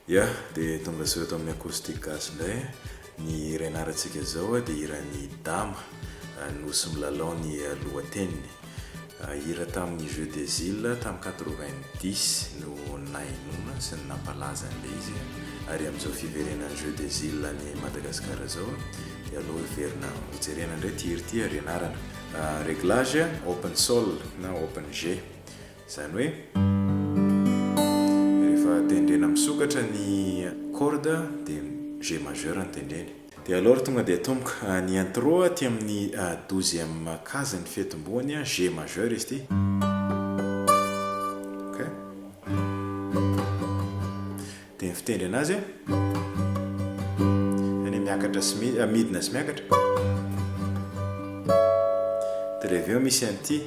ia dia tonga zao eto amin'ny acoustique gasy indray ny renaratsika zao dia irany dama nosy milalao ny lohateniny hira tamin'ny jeu des îles tamin'ny 90 no nainona sy ny nampalaza an'ilay izy ary amin'izao fiverenan'ny jeu des îles ny Madagasikara zao dia aloha hiverina hojerena indray ty hira ty renarana réglage open sol na open G zany hoe rehefa tendrena misokatra ny corde dia G majeur ny tendreny dia alors tonga dia tomboka ny intro aty amin'ny 12e case ny fitomboany G majeur izy ty ok dia ny fitendry anazy any miakatra sy midina sy miakatra dia rehefa misy an'ity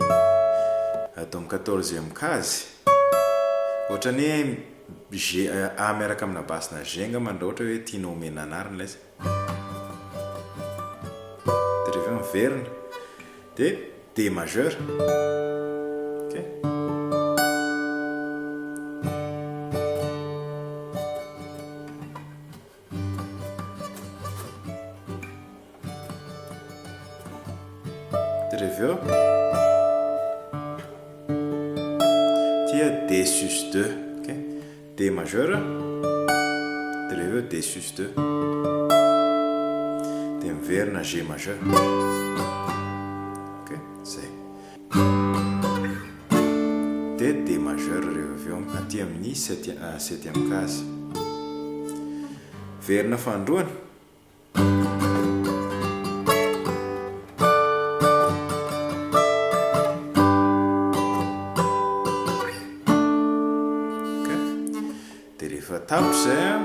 atao amin'ny 14e case ohatrany G A miaraka amina basina G ngamba ndra ohatra hoe tianao omena anarana izy dia rehefa miverina dia D majeur ok dia rehefa tia D sus 2 D majeur dia rehefa D sus 2 dia miverina G majeur ok zay dia D majeur rehefa avy eo aty amin'ny 7e case verina fandroana tapitra zay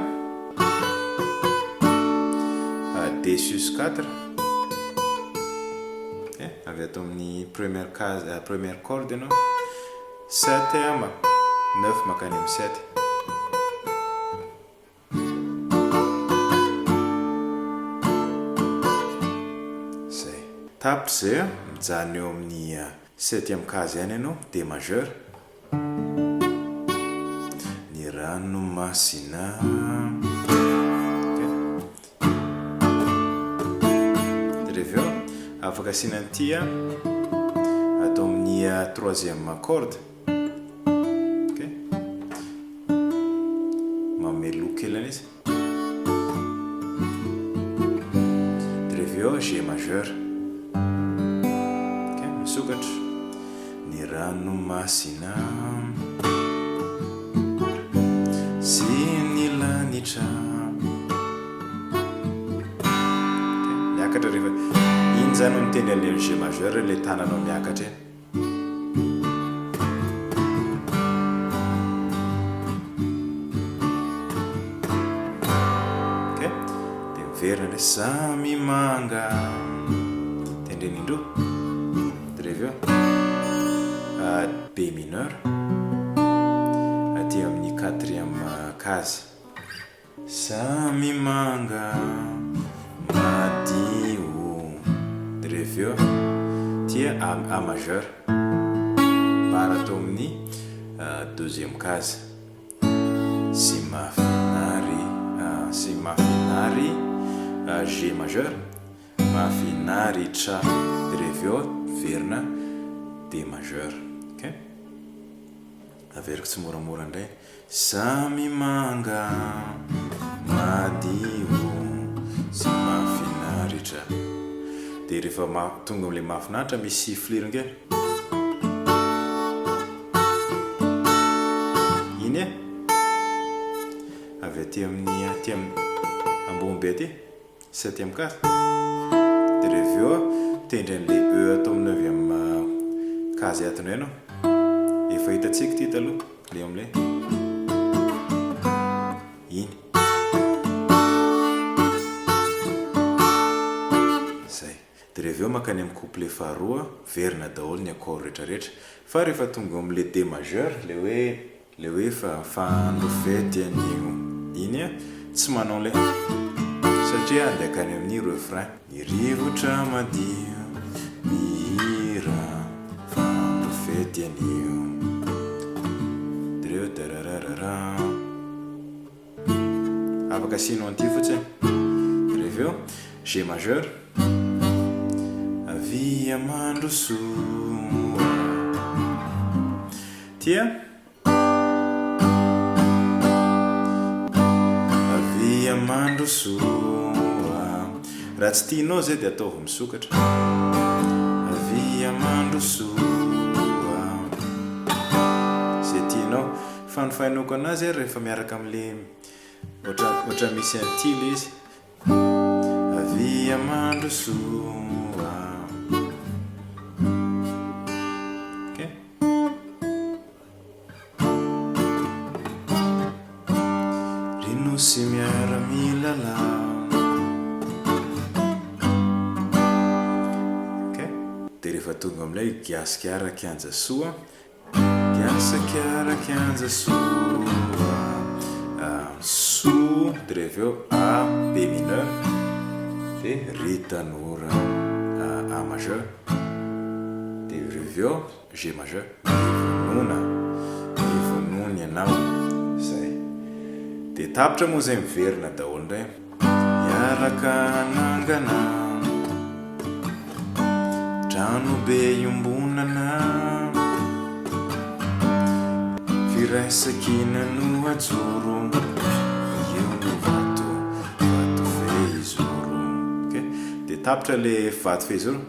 D sus 4 avy ato amin'ny première corde ianao 7 9 makany amin'ny 7 zay tapitra zay mijany eo amin'ny 7e case ihany ianao D majeur rano masina rehefa afaka asina an'ity atao amin'ny 3e corde ok mamelo kelany izy rehefa G majeur ok misokatra ny rano masina miakatra rehefa iny zany no mitendry an'ilay G majeur ilay tananao miakatra eny ok dia miverina ilay samy manga tendreny indroa dia rehefa B mineur aty amin'ny 4e case samy manga madio dia rehefa tia A majeur para atao amin'ny 2e case sy mafinary G majeur mafinaritra dia rehefa verina D majeur ok averiko tsy moramora indray samy manga madio sy mafinaritra dia rehefa tonga amin'ilay mafinaritra misy siffler kely iny avy aty amin'ny ambony be aty 7e case dia rehefa tendry an'ilay E atao amin'ny 9e case atinao ianao efa hitantsika ty taloha le amin'ilay iny zay dia rehefa makany amin'ny couplet faharoa verina daholo ny accord rehetrarehetra fa rehefa tonga amin'ilay D majeur le hoe fandro fety an'io iny tsy manao an'ilay satria andeha akany amin'ny refrain ny rivotra madio mihira fandro fety an'io dia rehefa darararara afaka asianao an'ity fotsiny reveo G majeur avia mandrosoa tia avia mandrosoa raha tsy tianao zay dia ataovy misokatra avia mandrosoa zay tianao fanofainoko anazy rehefa miaraka am'le ohatra misy antily izy avia mandrosoa okay. Rinosy miaramilala okay. Dia rehefa tonga amin'ilay giasikiara kianja soa giasikiara kianja soa so dia reveo A B mineur dia Ré tanora A majeur dia reveo G majeur mivonona ianao zay dia tapitra moa zay miverina daholo indray miaraka nangana trano be iombonana firaisakina no ajoro eo no vato fehizoro okay. Dia tapitra le vato fehizoro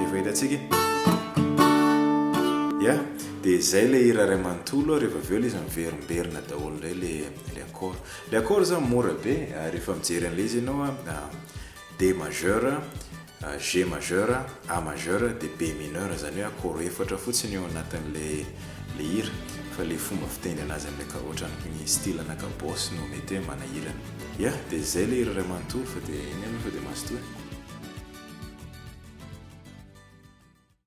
efa hitantsika ya dia zay le hira ray manontolo rehefa aveo le izy miverimberina daholo indray le accord le accord zany mora be rehefa mijery an'le izy ianao D majeur G majeur A majeur dia B mineur zany hoe accord efatra fotsiny eo anatin'le hira fa le fomba fiteny anazy amin'ilay ohatran'ny style anakabosy no mety hoe manahirana ya dia zay le hira ray manontolo fa dia iny aloha fa dia mazotoa